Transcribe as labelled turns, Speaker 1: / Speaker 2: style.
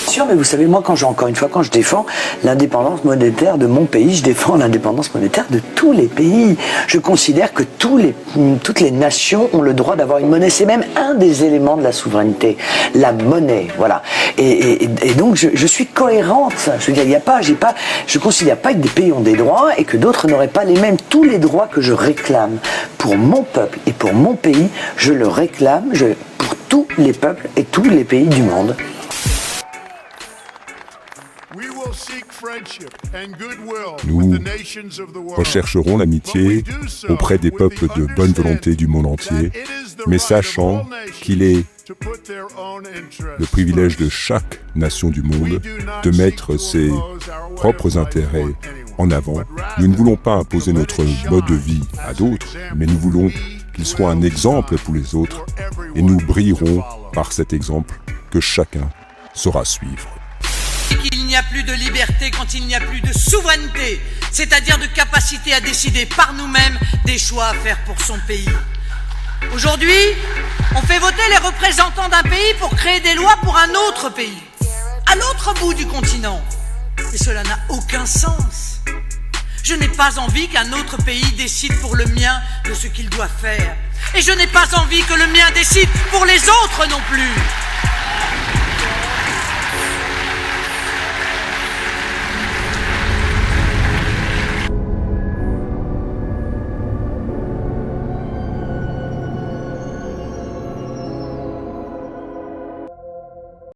Speaker 1: Sûr, mais vous savez, moi, quand je défends l'indépendance monétaire de mon pays, je défends l'indépendance monétaire de tous les pays. Je considère que toutes les nations ont le droit d'avoir une monnaie. C'est même un des éléments de la souveraineté, la monnaie, voilà. Et donc, je suis cohérente. Je veux dire, je considère pas que des pays ont des droits et que d'autres n'auraient pas les mêmes. Tous les droits que je réclame pour mon peuple et pour mon pays, je le réclame pour tous les peuples et tous les pays du monde.
Speaker 2: Nous rechercherons l'amitié auprès des peuples de bonne volonté du monde entier, mais sachant qu'il est le privilège de chaque nation du monde de mettre ses propres intérêts en avant. Nous ne voulons pas imposer notre mode de vie à d'autres, mais nous voulons qu'il soit un exemple pour les autres, et nous brillerons par cet exemple que chacun saura suivre.
Speaker 3: Qu'il n'y a plus de liberté quand il n'y a plus de souveraineté, c'est-à-dire de capacité à décider par nous-mêmes des choix à faire pour son pays. Aujourd'hui, on fait voter les représentants d'un pays pour créer des lois pour un autre pays, à l'autre bout du continent. Et cela n'a aucun sens. Je n'ai pas envie qu'un autre pays décide pour le mien de ce qu'il doit faire. Et je n'ai pas envie que le mien décide pour les autres non plus.